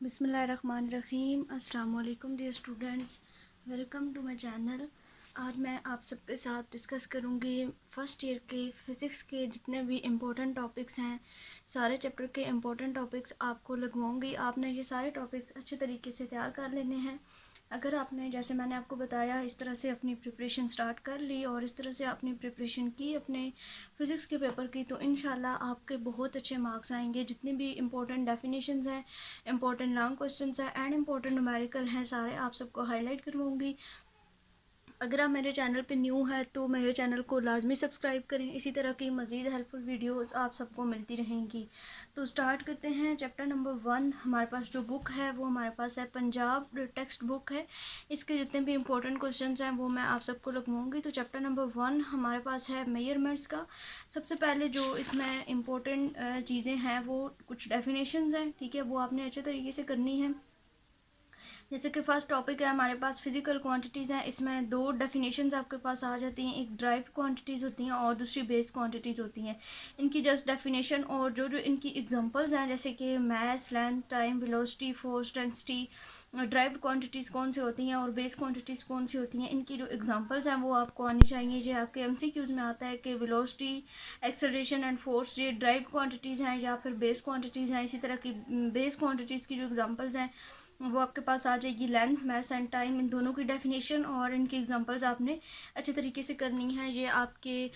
बिस्मिल्लाहिर्रहमानिर्रहीम। अस्सलाम वालेकुम dear students, welcome to my channel. आज मैं आप सबके साथ डिस्कस करूंगी फ़र्स्ट ईयर के फ़िज़िक्स के जितने भी इम्पोर्टेंट टॉपिक्स हैं, सारे चैप्टर के इम्पोर्टेंट टॉपिक्स आपको लगवाऊंगी। आपने ये सारे टॉपिक्स अच्छे तरीके से तैयार कर लेने हैं। अगर आपने, जैसे मैंने आपको बताया, इस तरह से अपनी प्रिपरेशन स्टार्ट कर ली और इस तरह से अपनी प्रिपरेशन की अपने फ़िज़िक्स के पेपर की, तो इंशाल्लाह आपके बहुत अच्छे मार्क्स आएंगे। जितने भी इम्पोर्टेंट डेफिनेशंस हैं, इम्पोर्टेंट लॉन्ग क्वेश्चंस हैं एंड इम्पोर्टेंट न्यूमेरिकल हैं, सारे आप सबको हाईलाइट करवाऊंगी। अगर आप मेरे चैनल पे न्यू है तो मेरे चैनल को लाजमी सब्सक्राइब करें। इसी तरह की मज़ीद हेल्पफुल वीडियोस आप सबको मिलती रहेंगी। तो स्टार्ट करते हैं। चैप्टर नंबर 1 हमारे पास जो बुक है वो हमारे पास है पंजाब टेक्स्ट बुक है। इसके जितने भी इम्पोर्टेंट क्वेश्चंस हैं वो मैं आप सबको लगवाऊंगी। तो चैप्टर नंबर 1 हमारे पास है मेजरमेंट्स का। सबसे पहले जो इसमें इम्पोर्टेंट चीज़ें हैं वो कुछ डेफिनेशंस हैं, ठीक है, वो आपने अच्छे तरीके से करनी है। जैसे कि फर्स्ट टॉपिक है हमारे पास फिजिकल क्वांटिटीज़ हैं। इसमें दो डेफिनेशंस आपके पास आ जाती हैं, एक ड्राइव्ड क्वांटिटीज़ होती हैं और दूसरी बेस क्वांटिटीज़ होती हैं। इनकी जस्ट डेफिनेशन और जो जो इनकी एग्जांपल्स हैं, जैसे कि mass, length, time, velocity, force, density, derived quantities कौन सी होती हैं और बेस क्वांटिटीज़ कौन सी होती हैं, इनकी जो एग्जांपल्स हैं वो आपको आनी चाहिए। ये आपके एमसीक्यूज़ में आता है कि वेलोसिटी, एक्सेलरेशन एंड फोर्स ये ड्राइव्ड क्वांटिटीज़ हैं या फिर बेस क्वांटिटीज़ हैं। इसी तरह की बेस क्वांटिटीज़ की जो एग्जांपल्स हैं वो आपके पास आ जाएगी। लेंथ, मास एंड टाइम, इन दोनों की डेफिनेशन और इनकी एग्जांपल्स आपने अच्छे तरीके से करनी है। ये आपके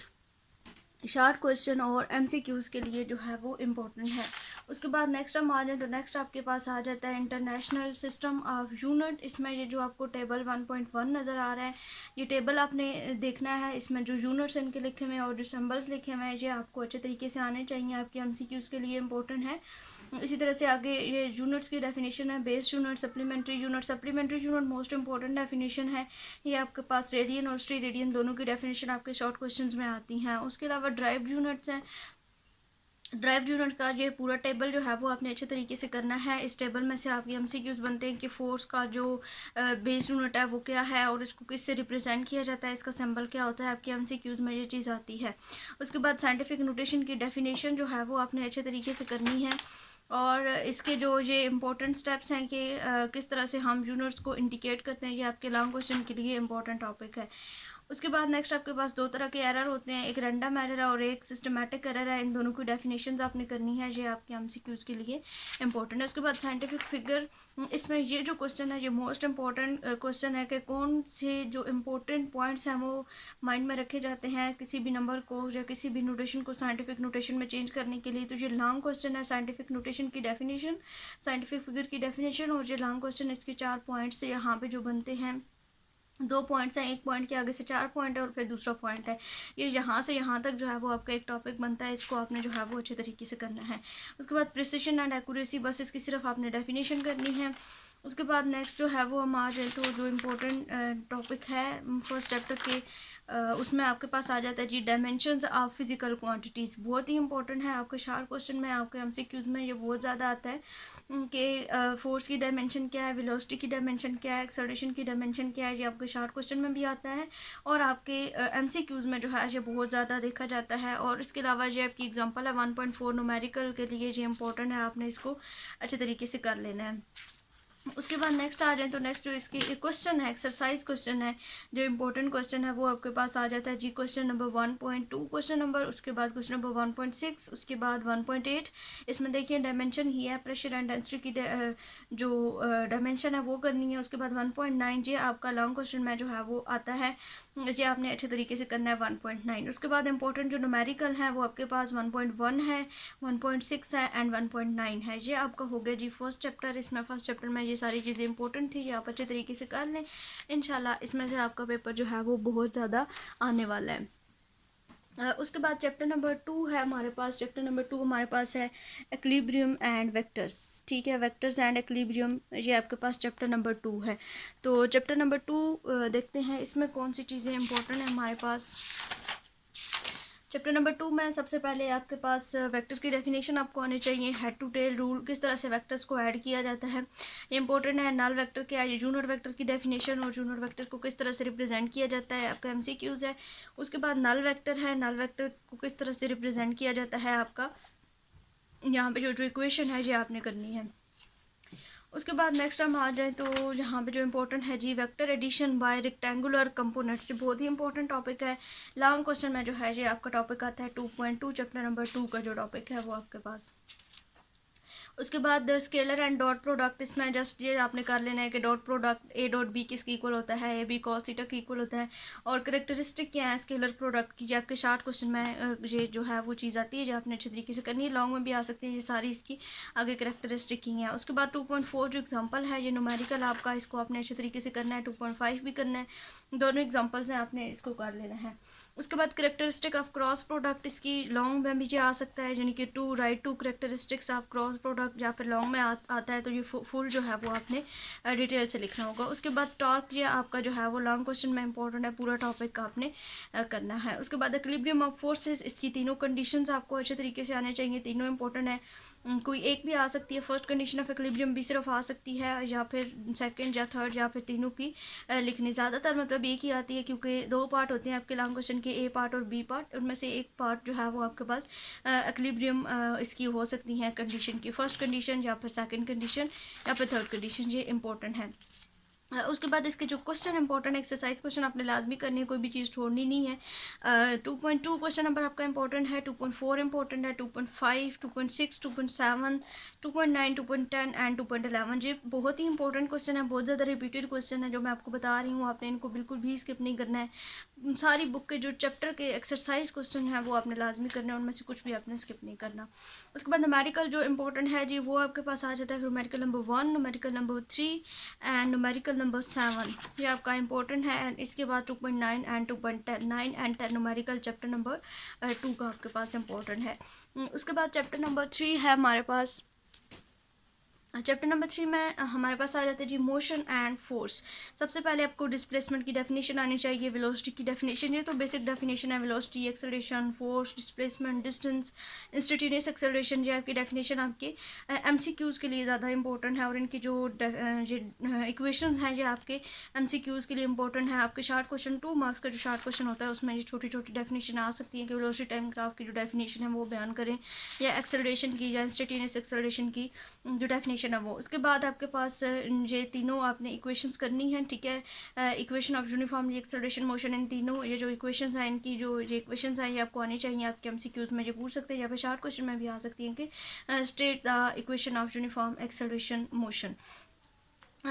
शार्ट क्वेश्चन और एमसीक्यूज़ के लिए जो है वो इम्पोर्टेंट है। उसके बाद नेक्स्ट हम आ जाए तो नेक्स्ट आपके पास आ जाता है इंटरनेशनल सिस्टम ऑफ यूनिट। इसमें ये जो आपको टेबल 1.1 नज़र आ रहा है, ये टेबल आपने देखना है। इसमें जो यूनिट्स इनके लिखे हुए हैं और जो सिंबल्स लिखे हुए हैं ये आपको अच्छे तरीके से आने चाहिए, आपके एमसीक्यूज़ के लिए इम्पोर्टेंट है। इसी तरह से आगे ये यूनिट्स की डेफिनेशन है, base unit, supplementary unit. Supplementary unit most important definition है। ये आपके पास रेडियन और स्ट्री रेडियन दोनों की डेफिनेशन आपके शॉर्ट क्वेश्चंस में आती हैं। उसके अलावा ड्राइव्ड यूनिट्स हैं। ड्राइव्ड यूनिट का ये पूरा टेबल जो है वो आपने अच्छे तरीके से करना है। इस टेबल में से आपके एमसीक्यूज बनते हैं कि फोर्स का जो बेस यूनिट है वो क्या है और इसको किससे रिप्रेजेंट किया जाता है, इसका सिंबल क्या होता है, आपके एमसीक्यूज में ये चीज़ आती है। उसके बाद साइंटिफिक नोटेशन की डेफिनेशन जो है वो आपने अच्छे तरीके से करनी है और इसके जो ये इम्पोर्टेंट स्टेप्स हैं कि किस तरह से हम यूनिट्स को इंडिकेट करते हैं, ये आपके लॉन्ग क्वेश्चन के लिए इम्पोर्टेंट टॉपिक है। उसके बाद नेक्स्ट आपके पास दो तरह के एरर होते हैं, एक रैंडम एरर है और एक सिस्टमेटिक एरर है। इन दोनों की डेफिनेशंस आपने करनी है, ये आपके एमसीक्यूज़ के लिए इंपॉर्टेंट है। उसके बाद साइंटिफिक फिगर, इसमें ये जो क्वेश्चन है ये मोस्ट इंपॉर्टेंट क्वेश्चन है कि कौन से जो इम्पोर्टेंट पॉइंट्स हैं वो माइंड में रखे जाते हैं किसी भी नंबर को या किसी भी नोटेशन को साइंटिफिक नोटेशन में चेंज करने के लिए। तो ये लॉन्ग क्वेश्चन है, साइंटिफिक नोटेशन की डेफिनेशन, साइंटिफिक फिगर की डेफिनेशन और ये लॉन्ग क्वेश्चन, इसके 4 पॉइंट्स यहाँ पे जो बनते हैं, 2 पॉइंट्स हैं, एक पॉइंट के आगे से 4 पॉइंट है और फिर दूसरा पॉइंट है। ये यहाँ से यहाँ तक जो है वो आपका एक टॉपिक बनता है, इसको आपने जो है वो अच्छे तरीके से करना है। उसके बाद प्रिसिशन एंड एक्यूरेसी, बस इसकी सिर्फ आपने डेफिनेशन करनी है। उसके बाद नेक्स्ट जो है वो हम आ जाए तो जो इम्पोर्टेंट टॉपिक है फर्स्ट चैप्टर के, उसमें आपके पास आ जाता है जी डायमेंशंस ऑफ फिजिकल क्वांटिटीज़। बहुत ही इंपॉर्टेंट है, आपके शार्ट क्वेश्चन में, आपके एमसीक्यूज़ में ये बहुत ज़्यादा आता है कि फोर्स की डायमेंशन क्या है, वेलोसिटी की डायमेंशन क्या है, एक्सेलरेशन की डायमेंशन क्या है। ये आपके शार्ट क्वेश्चन में भी आता है और आपके एमसीक्यूज़ में जो है ये बहुत ज़्यादा देखा जाता है। और इसके अलावा ये आपकी एग्जांपल है 1.4 न्यूमेरिकल के लिए, ये इंपॉर्टेंट है, आपने इसको अच्छे तरीके से कर लेना है। उसके बाद नेक्स्ट आ जाए तो नेक्स्ट जो इसकी क्वेश्चन है, एक्सरसाइज क्वेश्चन है, जो इम्पोर्टेंट क्वेश्चन है वो आपके पास आ जाता है जी। क्वेश्चन नंबर 1.2 क्वेश्चन नंबर, उसके बाद क्वेश्चन नंबर 1.6, उसके बाद 1.8। इसमें देखिए डायमेंशन ही है, प्रेशर एंड डेंसिटी की जो डायमेंशन है वो करनी है। उसके बाद 1.9 ये आपका लॉन्ग क्वेश्चन में जो है वो आता है, ये आपने अच्छे तरीके से करना है 1.9। उसके बाद इंपॉर्टेंट जो न्यूमेरिकल है वो आपके पास 1.1 है, 1.6 है एंड 1.9 है। ये आपका हो गया जी फर्स्ट चैप्टर। इसमें फर्स्ट चैप्टर में ये सारी चीज़ें इंपॉर्टेंट थी, ये आप अच्छे तरीके से कर लें। इंशाल्लाह इसमें से आपका पेपर जो है वो बहुत ज़्यादा आने वाला है। उसके बाद चैप्टर नंबर 2 है हमारे पास। चैप्टर नंबर 2 हमारे पास है एक्विलिब्रियम एंड वेक्टर्स, ठीक है, वेक्टर्स एंड एक्विलिब्रियम, ये आपके पास चैप्टर नंबर 2 है। तो चैप्टर नंबर 2 देखते हैं इसमें कौन सी चीज़ें इंपॉर्टेंट है हमारे पास। चैप्टर नंबर 2 में सबसे पहले आपके पास वेक्टर की डेफिनेशन आपको आनी चाहिए, हेड टू टेल रूल, किस तरह से वेक्टर्स को ऐड किया जाता है, इंपॉर्टेंट है। नल वेक्टर क्या है, जूनियर वेक्टर की डेफिनेशन और जूनियर वेक्टर को किस तरह से रिप्रेजेंट किया जाता है, आपका एमसीक्यूज है। उसके बाद नल वेक्टर है, नल वेक्टर को किस तरह से रिप्रेजेंट किया जाता है, आपका यहाँ पे जो जो इक्वेशन है ये आपने करनी है। उसके बाद नेक्स्ट हम आ जाए तो यहाँ पे जो इम्पोर्टेंट है जी, vector addition by rectangular components, बहुत ही इंपॉर्टेंट टॉपिक है। लॉन्ग क्वेश्चन में जो है जी आपका टॉपिक आता है 2.2 चैप्टर नंबर 2 का जो टॉपिक है वो आपके पास। उसके बाद स्केलर एंड डॉट प्रोडक्ट, इसमें जस्ट ये आपने कर लेना है कि dot product A dot B किसके इक्वल होता है, ए बी कॉस थीटा के इक्वल होता है। और करेक्टरिस्टिक क्या है स्केलर प्रोडक्ट की, जो आपके शार्ट क्वेश्चन में ये जो है वो चीज़ आती है जो आपने अच्छे तरीके से करनी है। लॉन्ग में भी आ सकती है, ये सारी इसकी आगे करेक्टरिस्टिक की है। उसके बाद 2.4 जो एग्जाम्पल है ये न्यूमेरिकल आपका, इसको आपने अच्छे तरीके से करना है। 2.5 भी करना है, दोनों एग्जाम्पल्स हैं, आपने इसको कर लेना है। उसके बाद करेक्टरिस्टिक ऑफ क्रॉस प्रोडक्ट, इसकी लॉन्ग में भी ये आ सकता है, यानी कि to write two characteristics of cross product, या फिर लॉन्ग में आता है तो ये फुल जो है वो आपने डिटेल से लिखना होगा। उसके बाद टॉर्क, ये आपका जो है वो लॉन्ग क्वेश्चन में इंपॉर्टेंट है, पूरा टॉपिक का आपने करना है। उसके बाद इक्विलिब्रियम ऑफ फोर्सेस, इसकी तीनों कंडीशंस आपको अच्छे तरीके से आने चाहिए, तीनों इंपॉर्टेंट है। कोई एक भी आ सकती है, फर्स्ट कंडीशन ऑफ इक्विलिब्रियम भी सिर्फ आ सकती है, या फिर सेकंड या थर्ड, या फिर तीनों की लिखनी। ज़्यादातर मतलब एक ही आती है, क्योंकि दो पार्ट होते हैं आपके लॉन्ग क्वेश्चन के, ए पार्ट और बी पार्ट, उनमें से एक पार्ट जो है वो आपके पास इक्विलिब्रियम इसकी हो सकती है कंडीशन की, फर्स्ट कंडीशन या फिर सेकंड कंडीशन या फिर थर्ड कंडीशन, ये इंपॉर्टेंट है। उसके बाद इसके जो क्वेश्चन इंपॉर्टेंट एक्सरसाइज क्वेश्चन आपने लाजमी करनी है, कोई भी चीज़ छोड़नी नहीं है। 2.2 क्वेश्चन नंबर आपका इंपॉर्टेंट है, 2.4 इंपॉर्टेंट है, 2.5, 2.6, 2.7, 2.9, 2.10 एंड 2.11। ये बहुत ही इंपॉर्टेंट क्वेश्चन है, बहुत ज़्यादा रिपीटेड क्वेश्चन है जो मैं आपको बता रही हूँ, आपने इनको बिल्कुल भी स्किप नहीं करना है। सारी बुक के जो चैप्टर के एक्सरसाइज क्वेश्चन है वो आपने लाजमी करना है, उनमें से कुछ भी आपने स्किप नहीं करना। उसके बाद न्यूमेरिकल जो इंपॉर्टेंट है जी वो आपके पास आ जाता है numerical number 1, numerical number 3 and numerical number 7, ये आपका इंपॉर्टेंट है। एंड इसके बाद 2.9 and 2.10, 9 and 10 numerical chapter number 2 का आपके पास इंपॉर्टेंट है। उसके बाद चैप्टर नंबर 3 है हमारे पास, चैप्टर नंबर 3 में हमारे पास आ जाता है जी मोशन एंड फोर्स। सबसे पहले आपको डिस्प्लेसमेंट की डेफिनेशन आनी चाहिए, वेलोसिटी की डेफिनेशन, ये तो बेसिक डेफिनेशन है, velocity, acceleration, force, displacement, distance, instantaneous acceleration, ये आपकी डेफिनेशन आपके एमसीक्यूज़ के लिए ज़्यादा इंपॉर्टेंट है। और इनकी जो इक्वेशंस हैं ये आपके एमसीक्यूज़ के लिए इंपॉर्टेंट है। आपके शार्ट क्वेश्चन 2 मार्क्स का जो शार्ट क्वेश्चन होता है उसमें ये छोटी छोटी डेफिनेशन आ सकती है कि वेलोसिटी टाइम ग्राफ की जो डेफिनेशन है वो बयान करें, या एक्सेलरेशन की या इंस्टेंटेनियस एक्सेलरेशन की जो डेफिनेशन है वो। उसके बाद आपके पास ये तीनों आपने इक्वेशंस करनी है, ठीक है। Equation of uniformly acceleration motion, इन तीनों ये जो इक्वेशंस हैं, इनकी जो ये इक्वेशंस हैं ये आपको आनी चाहिए। आपके एमसीक्यूज में ये पूछ सकते हैं, या फिर शार्ट क्वेश्चन में भी आ सकती हैं कि state the equation of uniform acceleration motion.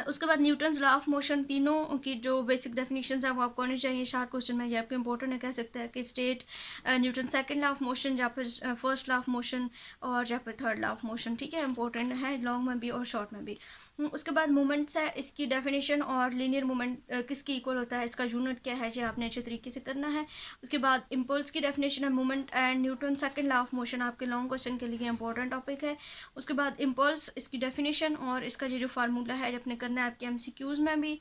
उसके बाद न्यूटन्स लॉ ऑफ मोशन, तीनों की जो बेसिक डेफिनेशन है वो आपको आनी चाहिए। शार्ट क्वेश्चन में ये आपको इंपॉर्टेंट है, कह सकते हैं कि state Newton second law of motion, या फिर फर्स्ट लॉ ऑफ मोशन, और या फिर थर्ड लॉ ऑफ मोशन, ठीक है, इंपॉर्टेंट है लॉन्ग में भी और शॉर्ट में भी। उसके बाद मूवमेंट्स है, इसकी डेफिनेशन और लीनियर मूवमेंट किसकी इक्वल होता है, इसका यूनिट क्या है, ये आपने अच्छे तरीके से करना है। उसके बाद इम्पल्स की डेफिनेशन है, movement and Newton second law of motion, आपके लॉन्ग क्वेश्चन के लिए इंपॉर्टेंट टॉपिक है। उसके बाद इम्पल्स, इसकी डेफिनेशन और इसका ये जो फार्मूला है अपने करना है, आपके एमसीक्यूज में भी,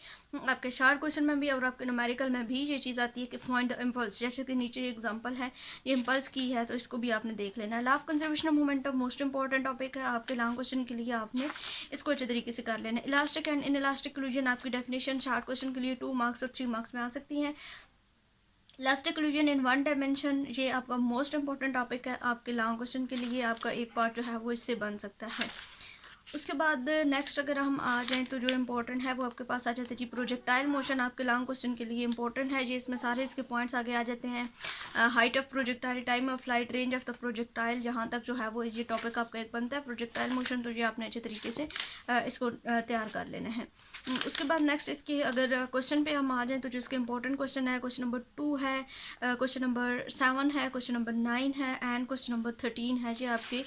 आपके शार्ट क्वेश्चन में भी, और आपके न्यूमेरिकल में भी ये चीज़ आती है कि फाइंड द इम्पल्स, जैसे कि नीचे एग्जांपल है ये इम्पल्स की है, तो इसको भी आपने देख लेना है। Law of conservation of momentum most important topic है आपके लॉन्ग क्वेश्चन के लिए, आपने इसको अच्छे तरीके से कर लेना है। Elastic and in elastic collision, आपकी डेफिनेशन शार्ट क्वेश्चन के लिए 2 मार्क्स और 3 मार्क्स में आ सकती हैं। Elastic collision in one dimension, ये आपका मोस्ट इंपॉर्टेंट टॉपिक है आपके लॉन्ग क्वेश्चन के लिए, आपका एक पार्ट जो है वो इससे बन सकता है। उसके बाद नेक्स्ट अगर हम आ जाएं तो जो इम्पोर्टेंट है वो आपके पास आ जाता है जी प्रोजेक्टाइल मोशन, आपके लॉन्ग क्वेश्चन के लिए इंपॉर्टेंट है जी, इसमें सारे इसके पॉइंट्स आगे आ जाते हैं। Height of projectile, time of flight, range of the projectile, जहाँ तक जो है वो ये टॉपिक आपका एक बनता है प्रोजेक्टाइल मोशन, तो ये आपने अच्छे तरीके से इसको तैयार कर लेना है। उसके बाद नेक्स्ट इसके अगर क्वेश्चन पे हम आ जाएँ तो जो इसके इंपॉर्टेंट क्वेश्चन है, क्वेश्चन नंबर 2 है, क्वेश्चन नंबर 7 है, क्वेश्चन नंबर 9 है एंड क्वेश्चन नंबर 13 है, ये आपके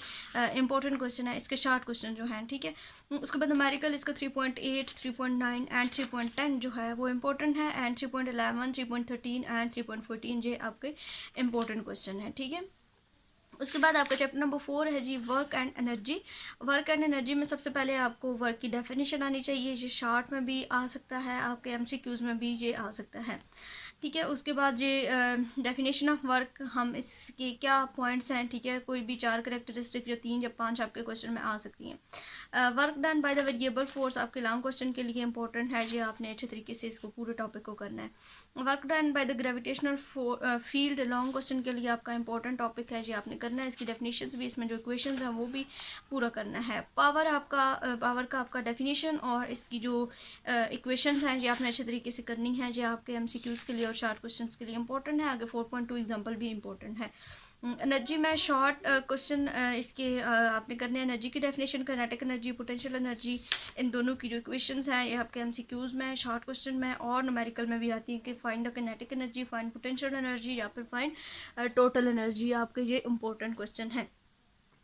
इंपॉर्टेंट क्वेश्चन है, इसके शार्ट क्वेश्चन जो हैं, ठीक है। उसके बाद न्यूमेरिकल इसका 3.8, 3.9 एंड 3.10 जो है वो इंपॉर्टेंट है, एंड 3.11, 3.13 एंड 3.14 ये आपके इंपॉर्टेंट क्वेश्चन है, ठीक है। उसके बाद आपका चैप्टर नंबर 4 है जी work and energy. Work and energy में सबसे पहले आपको वर्क की डेफिनेशन आनी चाहिए, ये शार्ट में भी आ सकता है, आपके एमसीक्यूज में भी ये आ सकता है, ठीक है। उसके बाद ये डेफिनेशन ऑफ वर्क, हम इसके क्या पॉइंट्स हैं, ठीक है, कोई भी 4 करेक्टरिस्टिक या 3 या 5 आपके क्वेश्चन में आ सकती हैं। Work done by the variable force, आपके लॉन्ग क्वेश्चन के लिए इंपॉर्टेंट है, ये आपने अच्छे तरीके से इसको पूरे टॉपिक को करना है। Work done by the gravitational field, long question के लिए आपका इंपॉर्टेंट टॉपिक है, ये आपने करना है, इसकी डेफिनेशंस भी, इसमें जो इक्वेशंस हैं वो भी पूरा करना है। पावर का आपका डेफिनेशन और इसकी जो इक्वेशंस हैं ये आपने अच्छे तरीके से करनी है। ये आपके एमसीक्यूज़ के लिए और शार्ट क्वेश्चंस के लिए इंपॉर्टेंट है। आगे 4.2 एग्जाम्पल भी इंपॉर्टेंट है। एनर्जी में शॉर्ट क्वेश्चन इसके आपने करने हैं। एनर्जी की definition, kinetic energy, potential energy, इन दोनों की जो इक्वेशंस हैं ये आपके एमसीक्यूज़ में, शॉर्ट क्वेश्चन में और न्यूमेरिकल में भी आती है कि find the kinetic energy, find potential energy या फिर फाइंड टोटल एनर्जी। आपके ये इंपॉर्टेंट क्वेश्चन है।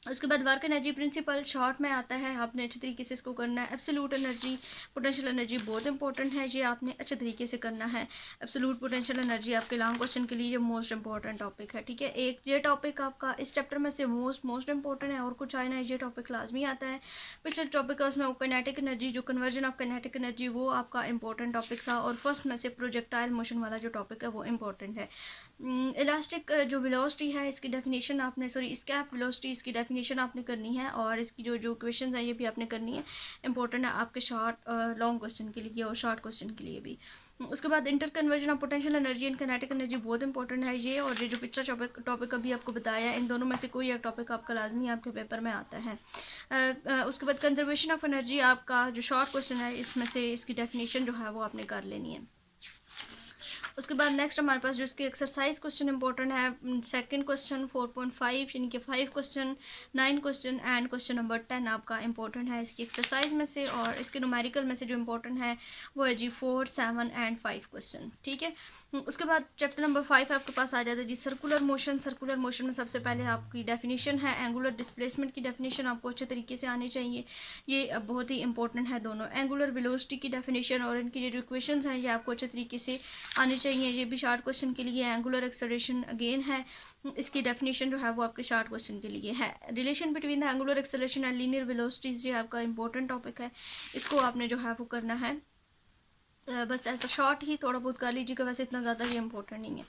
उसके बाद वर्क एनर्जी प्रिंसिपल शॉर्ट में आता है, आपने अच्छे तरीके से इसको करना है। एब्सोल्यूट एनर्जी, पोटेंशियल एनर्जी बहुत इंपॉर्टेंट है, ये आपने अच्छे तरीके से करना है। एब्सोल्यूट पोटेंशियल एनर्जी आपके लॉन्ग क्वेश्चन के लिए ये मोस्ट इंपॉर्टेंट टॉपिक है, ठीक है। एक ये टॉपिक आपका इस चैप्टर में से मोस्ट इंपॉर्टेंट है, और कुछ आए ना ये टॉपिक लाजमी आता है। पिछले टॉपिक है उसमें काइनेटिक एनर्जी, जो कन्वर्जन ऑफ काइनेटिक एनर्जी, वो आपका इंपॉर्टेंट टॉपिक था। और फर्स्ट में से प्रोजेक्टाइल मोशन वाला जो टॉपिक है वो इंपॉर्टेंट है। इलास्टिक जो वेलोसिटी है इसकी डेफिनेशन आपने, स्कैप वेलोसिटी, इसकी डेफिनेशन आपने करनी है। और इसकी जो क्वेश्चन है ये भी आपने करनी है, इंपॉर्टेंट है आपके शॉर्ट लॉन्ग क्वेश्चन के लिए और शॉर्ट क्वेश्चन के लिए भी। उसके बाद inter conversion of potential energy and kinetic energy बहुत इंपॉर्टेंट है ये। और ये जो पिछला टॉपिक अभी आपको बताया है, इन दोनों में से कोई एक टॉपिक आपका लाजमी आपके पेपर में आता है। उसके बाद कंजर्वेशन ऑफ एनर्जी आपका जो शॉर्ट क्वेश्चन है, इसमें से इसकी डेफिनेशन जो है वो आपने कर लेनी है। उसके बाद नेक्स्ट हमारे पास जो इसके एक्सरसाइज क्वेश्चन इंपॉर्टेंट है, सेकंड क्वेश्चन 4.5 यानी कि 5 question, 9 question and question number 10 आपका इंपॉर्टेंट है इसकी एक्सरसाइज में से। और इसके न्यूमेरिकल में से जो इंपॉर्टेंट है वो है जी 4, 7 एंड 5 क्वेश्चन, ठीक है। उसके बाद चैप्टर नंबर 5 आपके पास आ जाता है जी सर्कुलर मोशन। सर्कुलर मोशन में सबसे पहले आपकी डेफिनेशन है, एंगुलर डिस्प्लेसमेंट की डेफिनेशन आपको अच्छे तरीके से आनी चाहिए, ये बहुत ही इंपॉर्टेंट है दोनों। एंगुलर वेलोसिटी की डेफिनेशन और इनकी जो इक्वेशंस हैं ये आपको अच्छे तरीके से आनी चाहिए, ये भी शॉर्ट क्वेश्चन के लिए। एंगुलर एक्सेलरेशन अगेन है, इसकी डेफिनेशन जो है वो आपके शॉर्ट क्वेश्चन के लिए है। Relation between the angular acceleration and linear velocities, ये आपका इंपॉर्टेंट टॉपिक है, इसको आपने जो है वो करना है। बस ऐसा शॉर्ट ही थोड़ा बहुत कर लीजिएगा, वैसे इतना ज़्यादा ये इंपॉर्टेंट नहीं है।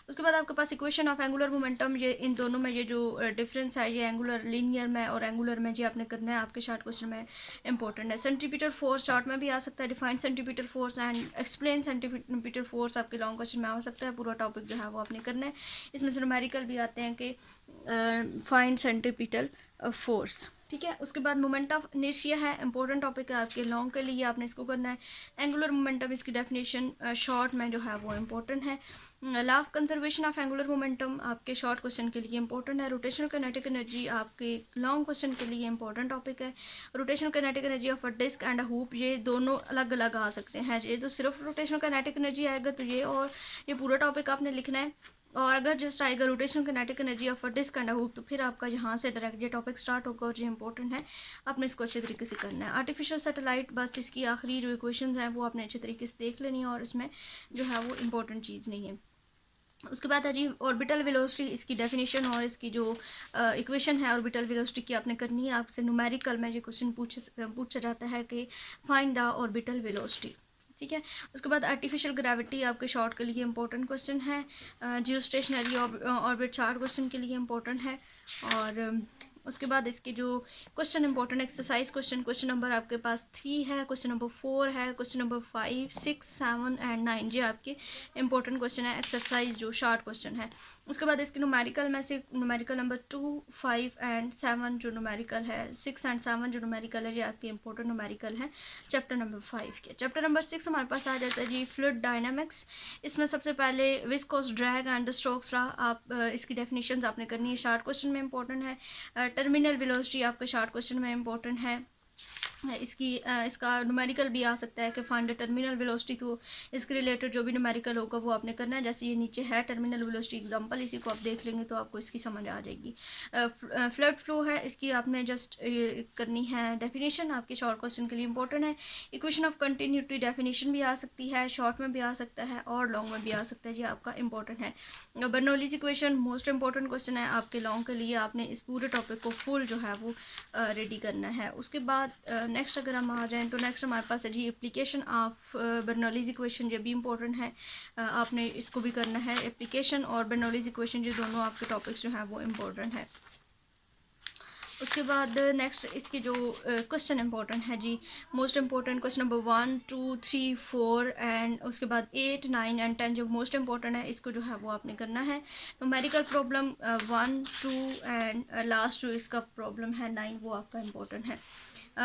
उसके बाद आपके पास इक्वेशन ऑफ एंगुलर मोमेंटम, ये इन दोनों में ये जो डिफरेंस है, ये एंगुलर लीनियर में और एंगुलर में, ये आपने करना है, आपके शॉर्ट क्वेश्चन में इंपॉर्टेंट है। सेंटीमीटर फोर्स शॉर्ट में भी आ सकता है, defined centimetre force and explain centimetre force आपके लॉन्ग क्वेश्चन में आ सकता है। पूरा टॉपिक जो है वो आपने करना है। इसमें से न्यूमेरिकल भी आते हैं कि फाइंड सेंटीमीटर फोर्स, ठीक है। उसके बाद मोमेंट ऑफ इनर्शिया है, इंपॉर्टेंट टॉपिक है आपके लॉन्ग के लिए, आपने इसको करना है। एंगुलर मोमेंटम, इसकी डेफिनेशन शॉर्ट में जो है वो इंपॉर्टेंट है। Law of conservation of angular momentum आपके शॉर्ट क्वेश्चन के लिए इंपॉर्टेंट है। रोटेशनल काइनेटिक एनर्जी आपके लॉन्ग क्वेश्चन के लिए इंपॉर्टेंट टॉपिक है। Rotational kinetic energy of a disc and a hoop, ये दोनों अलग अलग आ सकते हैं। ये तो सिर्फ रोटेशनल काइनेटिक एनर्जी आएगा तो ये, और ये पूरा टॉपिक आपने लिखना है। और अगर जस्ट आएगा rotational kinetic energy of a disc and a hook, तो फिर आपका यहाँ से डायरेक्ट ये टॉपिक स्टार्ट होगा और ये इंपॉर्टेंट है, आपने इसको अच्छे तरीके से करना है। आर्टिफिशियल सैटेलाइट, बस इसकी आखिरी जो इक्वेशंस हैं वो आपने अच्छे तरीके से देख लेनी है, और इसमें जो है वो इंपॉर्टेंट चीज़ नहीं है। उसके बाद है जी ऑर्बिटल वेलोसिटी, इसकी डेफिनेशन और इसकी जो इक्वेशन है ऑर्बिटल वेलोसिटी की आपने करनी है। आपसे न्यूमेरिकल में ये क्वेश्चन पूछा जाता है कि फाइंड द ऑर्बिटल वेलोसिटी, ठीक है। उसके बाद आर्टिफिशियल ग्रेविटी आपके शॉर्ट के लिए इंपॉर्टेंट क्वेश्चन है। जियो स्टेशनरी ऑर्बिट शॉर्ट क्वेश्चन के लिए इंपॉर्टेंट है। और उसके बाद इसके जो question important exercise question number आपके पास 3 है, क्वेश्चन नंबर 4 है, क्वेश्चन नंबर 5, 6, 7 एंड 9, ये आपके इंपॉर्टेंट क्वेश्चन है एक्सरसाइज जो शॉर्ट क्वेश्चन है। उसके बाद इसके न्यूमेरिकल में से न्यूमेरिकल नंबर 2, 5 एंड 7 जो न्यूमेरिकल है, 6 एंड 7 जो न्यूमेरिकल है, ये आपके इंपॉर्टेंट न्यूमेरिकल है चैप्टर नंबर 5 के। चैप्टर नंबर 6 हमारे पास आ जाता है जी फ्लूइड डायनामिक्स। इसमें सबसे पहले विस्कोस ड्रैग एंड स्ट्रोक्स रहा, आप इसकी डेफिनेशंस आपने करनी है, शॉर्ट क्वेश्चन में इंपॉर्टेंट है। टर्मिनल वेलोसिटी आपके शॉर्ट क्वेश्चन में इंपॉर्टेंट है। इसका न्यूमेरिकल भी आ सकता है कि फाइंड टर्मिनल वेलोसिटी, तो इसके रिलेटेड जो भी न्यूमेरिकल होगा वो आपने करना है। जैसे ये नीचे है टर्मिनल वेलोसिटी एग्जांपल, इसी को आप देख लेंगे तो आपको इसकी समझ आ जाएगी। फ्लड फ्लो है, इसकी आपने जस्ट करनी है डेफिनेशन, आपके शॉर्ट क्वेश्चन के लिए इंपॉर्टेंट है। इक्वेशन ऑफ कंटिन्यूटी डेफिनेशन भी आ सकती है, शॉर्ट में भी आ सकता है और लॉन्ग में भी आ सकता है, ये आपका इंपॉर्टेंट है। Bernoulli's equation most important question है आपके लॉन्ग के लिए, आपने इस पूरे टॉपिक को फुल जो है वो रेडी करना है। उसके बाद नेक्स्ट अगर हम आ जाएं तो नेक्स्ट हमारे पास है जी एप्लीकेशन ऑफ बर्नौलीज इक्वेशन, ये भी इंपॉर्टेंट है, आपने इसको भी करना है। एप्लीकेशन और बर्नौलीज इक्वेशन ये दोनों आपके टॉपिक्स जो हैं वो इंपॉर्टेंट है। उसके बाद नेक्स्ट इसकी जो क्वेश्चन इंपॉर्टेंट है जी, most important question number 1 2 3 4 and उसके बाद 8 9 एंड 10 जो मोस्ट इंपॉर्टेंट है इसको जो है वो आपने करना है। न्यूमेरिकल प्रॉब्लम 1 2 एंड लास्ट जो इसका प्रॉब्लम है 9 वो आपका इंपॉर्टेंट है।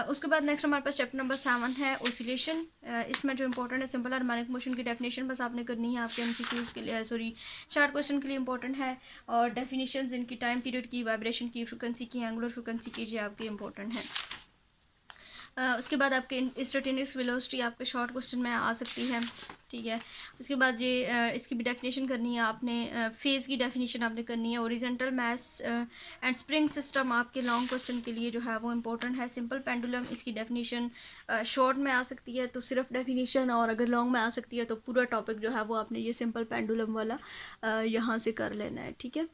उसके बाद नेक्स्ट हमारे पास चैप्टर नंबर 7 है ओसिलेशन। इसमें जो इंपॉर्टेंट है सिंपल हार्मोनिक मोशन की डेफिनेशन बस आपने करनी है, आपके एमसीक्यूज के लिए सॉरी शार्ट क्वेश्चन के लिए इंपॉर्टेंट है। और डेफिनेशन इनकी टाइम पीरियड की, वाइब्रेशन की, फ्रिक्वेंसी की, एंगुलर फ्रिक्वेंसी की, ये आपकी इंपॉर्टेंट है। उसके बाद आपके इंस्टेंटेनियस वेलोसिटी आपके शॉर्ट क्वेश्चन में आ सकती है, ठीक है। उसके बाद ये इसकी भी डेफिनेशन करनी है आपने, फेज़ की डेफिनेशन आपने करनी है। Horizontal mass and spring system आपके लॉन्ग क्वेश्चन के लिए जो है वो इंपॉर्टेंट है। सिंपल पेंडुलम इसकी डेफिनेशन शॉर्ट में आ सकती है तो सिर्फ डेफिनेशन, और अगर लॉन्ग में आ सकती है तो पूरा टॉपिक जो है वो आपने ये सिंपल पेंडुलम वाला यहाँ से कर लेना है, ठीक है।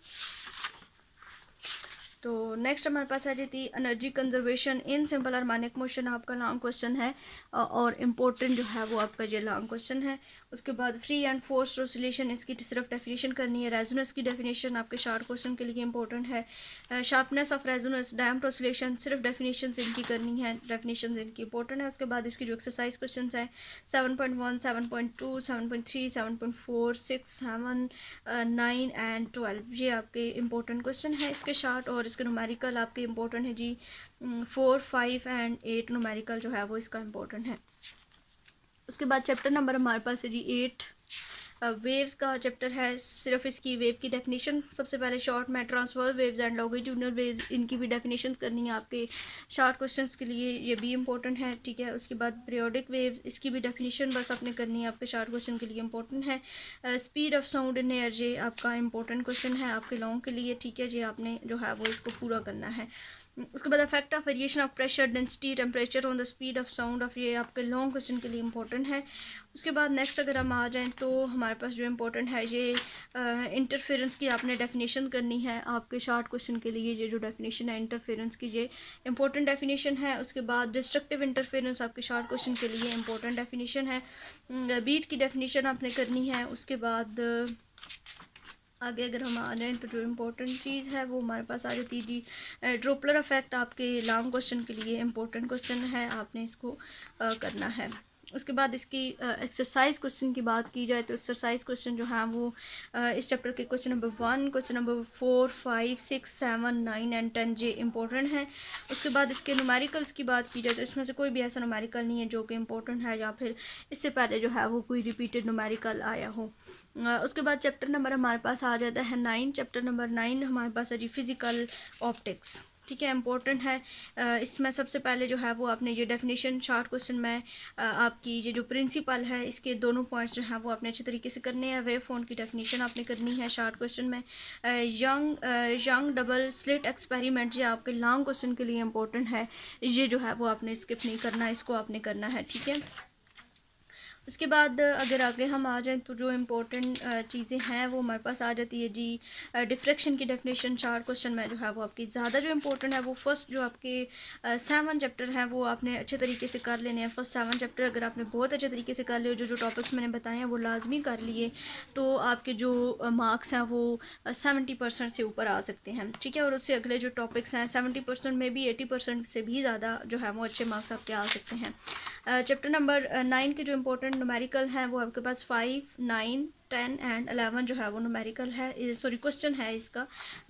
तो नेक्स्ट हमारे पास आ जाती है energy conservation in simple harmonic motion, आपका लॉन्ग क्वेश्चन है और इम्पोर्टेंट जो है वो आपका ये लॉन्ग क्वेश्चन है। उसके बाद फ्री एंड फोर्स्ड ऑसिलेशन इसकी सिर्फ डेफिनेशन करनी है। रेजोनेंस की डेफिनेशन आपके शॉर्ट क्वेश्चन के लिए इंपॉर्टेंट है। Sharpness of resonance, damped oscillation, सिर्फ डेफिनेशन इनकी करनी है, डेफिनेशन इनकी इंपॉर्टेंट है। उसके बाद इसकी जो एक्सरसाइज क्वेश्चन है 7.1 7.2 7.3 7.4 6 7 9 एंड 12 ये आपके इंपॉर्टेंट क्वेश्चन है इसके शॉर्ट। और इसके न्यूमेरिकल आपके इंपॉर्टेंट है जी 4 5 एंड 8 न्यूमेरिकल जो है वो इसका इंपॉर्टेंट है। उसके बाद चैप्टर नंबर हमारे पास है जी 8 वेव्स का चैप्टर है। सिर्फ इसकी वेव की डेफिनेशन सबसे पहले शॉर्ट में, transfer waves and longitudinal waves इनकी भी डेफिनेशन करनी है आपके शॉर्ट क्वेश्चंस के लिए, ये भी इंपॉर्टेंट है, ठीक है। उसके बाद पीरियोडिक वेव इसकी भी डेफिनेशन बस आपने करनी है, आपके शॉर्ट क्वेश्चन के लिए इंपॉर्टेंट है। Speed of sound in air ये आपका इंपॉर्टेंट क्वेश्चन है आपके लॉन्ग के लिए, ठीक है। ये आपने जो है वो इसको पूरा करना है। उसके बाद effect of variation of pressure, density, temperature on the speed of sound of, ये आपके लॉन्ग क्वेश्चन के लिए इंपॉर्टेंट है। उसके बाद नेक्स्ट अगर हम आ जाएं तो हमारे पास जो इंपॉर्टेंट है ये इंटरफेरेंस की आपने डेफिनेशन करनी है आपके शॉर्ट क्वेश्चन के लिए। ये जो डेफिनेशन है इंटरफेरेंस की ये इंपॉर्टेंट डेफिनेशन है। उसके बाद डिस्ट्रक्टिव इंटरफेरेंस आपके शॉर्ट क्वेश्चन के लिए इंपॉर्टेंट डेफिनेशन है। बीट की डेफिनेशन आपने करनी है। उसके बाद आगे अगर हम आ जाएँ तो जो इम्पोर्टेंट चीज़ है वो हमारे पास आ जाती है जी ड्रोपलर इफेक्ट आपके लॉन्ग क्वेश्चन के लिए इम्पोर्टेंट क्वेश्चन है, आपने इसको करना है। उसके बाद इसकी एक्सरसाइज क्वेश्चन की बात की जाए तो एक्सरसाइज क्वेश्चन जो है वो इस चैप्टर के question number 1, question number 4 5 6 7 9 and 10 ये इंपॉर्टेंट है। उसके बाद इसके न्यूमेरिकल्स की बात की जाए तो इसमें से कोई भी ऐसा न्यूमेरिकल नहीं है जो कि इंपॉर्टेंट है या फिर इससे पहले जो है वो कोई रिपीटेड न्यूमेरिकल आया हो। उसके बाद चैप्टर नंबर हमारे पास आ जाता है 9। चैप्टर नंबर 9 हमारे पास है जी फिज़िकल ऑप्टिक्स, ठीक है, इंपॉर्टेंट है। इसमें सबसे पहले जो है वो आपने ये डेफिनेशन शॉर्ट क्वेश्चन में आपकी ये जो प्रिंसिपल है इसके दोनों पॉइंट्स जो हैं वो आपने अच्छे तरीके से करने हैं। वेव फोन की डेफिनेशन आपने करनी है शॉर्ट क्वेश्चन में। यंग डबल स्लिट एक्सपेरिमेंट ये आपके लॉन्ग क्वेश्चन के लिए इंपॉर्टेंट है, ये जो है वो आपने स्किप नहीं करना, इसको आपने करना है, ठीक है। उसके बाद अगर आगे हम आ जाएं तो जो इम्पोर्टेंट चीज़ें हैं वो हमारे पास आ जाती है जी डिफ्रैक्शन की डेफिनेशन शॉर्ट क्वेश्चन में जो है वो आपकी ज़्यादा जो इम्पोर्टेंट है वो फर्स्ट जो आपके 7 चैप्टर हैं वो आपने अच्छे तरीके से कर लेने हैं। फर्स्ट 7 चैप्टर अगर आपने बहुत अच्छे तरीके से कर लिए, जो जो टॉपिक्स मैंने बताए हैं वो लाजमी कर लिए, तो आपके जो मार्क्स हैं वो 70% से ऊपर आ सकते हैं, ठीक है। और उससे अगले जो टॉपिक्स हैं 70% में भी 80% से भी ज़्यादा जो है वो अच्छे मार्क्स आपके आ सकते हैं। चैप्टर नंबर 9 के जो इम्पोर्टेंट न्यूमेरिकल हैं वो आपके पास 5 9 10 एंड 11 जो है वो न्यूमेरिकल है, सॉरी क्वेश्चन है इसका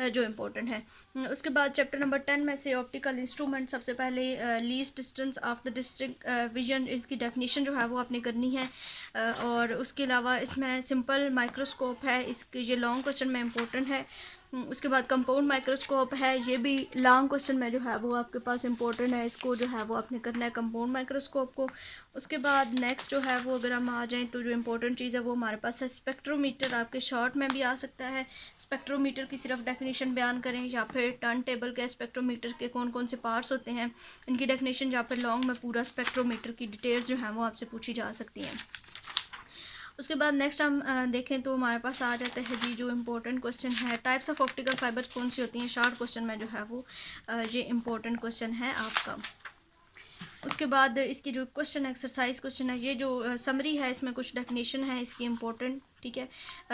जो इम्पोर्टेंट है। उसके बाद चैप्टर नंबर 10 में से ऑप्टिकल इंस्ट्रूमेंट सबसे पहले least distance of the district vision, इसकी डेफिनेशन जो है वो आपने करनी है। और उसके अलावा इसमें सिंपल माइक्रोस्कोप है, इसके ये लॉन्ग क्वेश्चन में इम्पोर्टेंट है। उसके बाद कंपाउंड माइक्रोस्कोप है, ये भी लॉन्ग क्वेश्चन में जो है वो आपके पास इंपॉर्टेंट है, इसको जो है वो आपने करना है कंपाउंड माइक्रोस्कोप को। उसके बाद नेक्स्ट जो है वो अगर हम आ जाएं तो जो इम्पोर्टेंट चीज़ है वो हमारे पास है स्पेक्ट्रोमीटर, आपके शॉर्ट में भी आ सकता है। स्पेक्ट्रोमीटर की सिर्फ डेफिनेशन बयान करें या फिर टर्न टेबल के स्पेक्ट्रोमीटर के कौन कौन से पार्ट्स होते हैं इनकी डेफिनेशन, या फिर लॉन्ग में पूरा स्पेक्ट्रोमीटर की डिटेल्स जो हैं वो आपसे पूछी जा सकती हैं। उसके बाद नेक्स्ट हम देखें तो हमारे पास आ जाता है जी जो इम्पोर्टेंट क्वेश्चन है टाइप्स ऑफ ऑप्टिकल फाइबर कौन सी होती हैं, शॉर्ट क्वेश्चन में जो है वो ये इम्पोर्टेंट क्वेश्चन है आपका। उसके बाद इसकी जो क्वेश्चन एक्सरसाइज क्वेश्चन है, ये जो समरी है इसमें कुछ डेफिनेशन है इसकी इम्पोर्टेंट, ठीक है।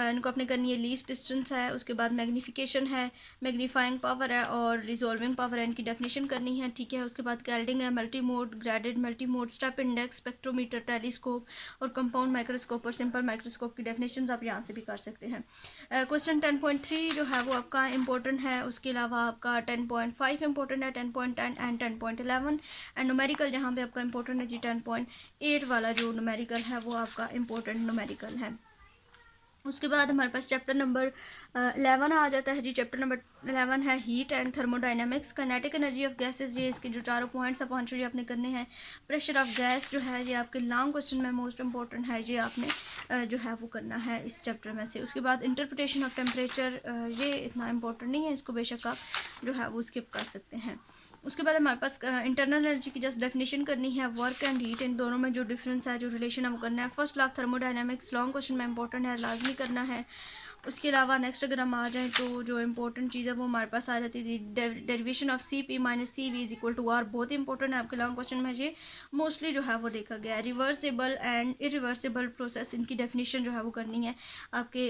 इनको आपने करनी है। लीस्ट डिस्टेंस है, उसके बाद मैग्नीफिकेशन है, मैग्नीफाइंग पावर है और रिजॉल्विंग पावर है, इनकी डेफिनेशन करनी है। ठीक है। उसके बाद कैल्डिंग है, multi mode, graded multi mode, step index, spectrometer, telescope और कंपाउंड माइक्रोस्कोप और सिंपल माइक्रोस्कोप की डेफिनेशन आप यहाँ से भी कर सकते हैं। क्वेश्चन 10.3 जो है वो आपका इंपॉर्टेंट है। उसके अलावा आपका 10.5 इंपॉर्टेंट है, 10.10 एंड 10.11 एंड न्यूमेरिकल जहाँ पे आपका इंपॉर्टेंट है जी 10.8 वाला जो न्यूमेरिकल है वो आपका इंपॉर्टेंट न्यूमेरिकल है। उसके बाद हमारे पास चैप्टर नंबर 11 आ जाता है जी। चैप्टर नंबर 11 है heat and thermodynamics, kinetic energy of gases. ये इसके जो चारों पॉइंट्स है पाँचों ये आपने करने हैं। प्रेशर ऑफ गैस जो है ये आपके लॉन्ग क्वेश्चन में मोस्ट इंपॉर्टेंट है, ये आपने जो है वो करना है इस चैप्टर में से। उसके बाद इंटरप्रिटेशन ऑफ टेम्परेचर, ये इतना इंपॉर्टेंट नहीं है, इसको बेशक आप जो है वो स्किप कर सकते हैं। उसके बाद हमारे पास इंटरनल एनर्जी की जस्ट डेफिनेशन करनी है। वर्क एंड हीट, इन दोनों में जो डिफरेंस है, जो रिलेशन है वो करना है। First law of thermodynamics long question में इंपॉर्टेंट है, लाजमी करना है। उसके अलावा नेक्स्ट अगर हम आ जाएँ तो जो इंपॉर्टेंट चीज़ है वो हमारे पास आ जाती थी derivation of C P minus C V is equal to R, बहुत ही इंपॉर्टेंट है आपके लॉन्ग क्वेश्चन में, ये मोस्टली जो है वो देखा गया है। रिवर्सिबल एंड इरिवर्सिबल प्रोसेस, इनकी डेफिनेशन जो है वो करनी है आपके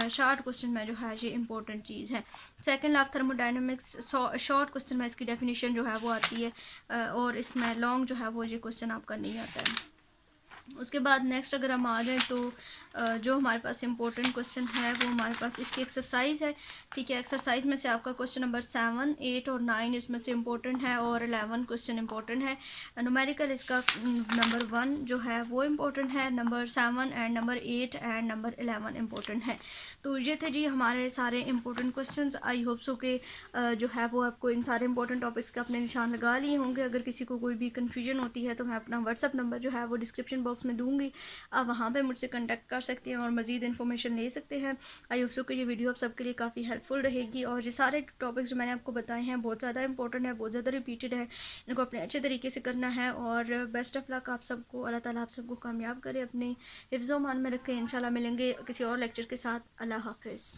शॉर्ट क्वेश्चन में, जो है ये इंपॉर्टेंट चीज़ है। Second law of thermodynamics short question में इसकी डेफिनेशन जो है वो आती है और इसमें लॉन्ग जो है वो ये क्वेश्चन आपका नहीं आता है। उसके बाद नेक्स्ट अगर हम आ जाएँ तो जो हमारे पास इंपॉर्टेंट क्वेश्चन है वो हमारे पास इसकी एक्सरसाइज है। ठीक है। एक्सरसाइज में से आपका क्वेश्चन नंबर 7, 8 और 9 इसमें से इंपॉर्टेंट है और 11 क्वेश्चन इंपॉर्टेंट है। न्यूमेरिकल इसका नंबर 1 जो है वो इंपॉर्टेंट है, number 7 and number 8 and number 11 important है। तो ये थे जी हमारे सारे important question. I hope so के जो है वो आपको इन सारे इंपॉर्टेंट टॉपिक्स के अपने निशान लगा लिए होंगे। अगर किसी को कोई भी कन्फ्यूजन होती है तो मैं अपना व्हाट्सअप नंबर जो है वो डिस्क्रिप्शन बॉक्स में दूंगी, आप वहाँ पे मुझसे कांटेक्ट कर सकते हैं और मज़ीद इन्फॉर्मेशन ले सकते हैं। आई होप सो कि ये वीडियो आप सबके लिए काफ़ी हेल्पफुल रहेगी और ये सारे टॉपिक्स जो मैंने आपको बताए हैं बहुत ज़्यादा इंपॉर्टेंट है, बहुत ज़्यादा रिपीटेड है, इनको अपने अच्छे तरीके से करना है। और बेस्ट ऑफ लक आप सबको, अल्लाह ताला आप सबको कामयाब करे, अपने हिफ्ज़-ओ-मान में रखें। इंशाल्लाह मिलेंगे किसी और लेक्चर के साथ। अल्लाह हाफिज़।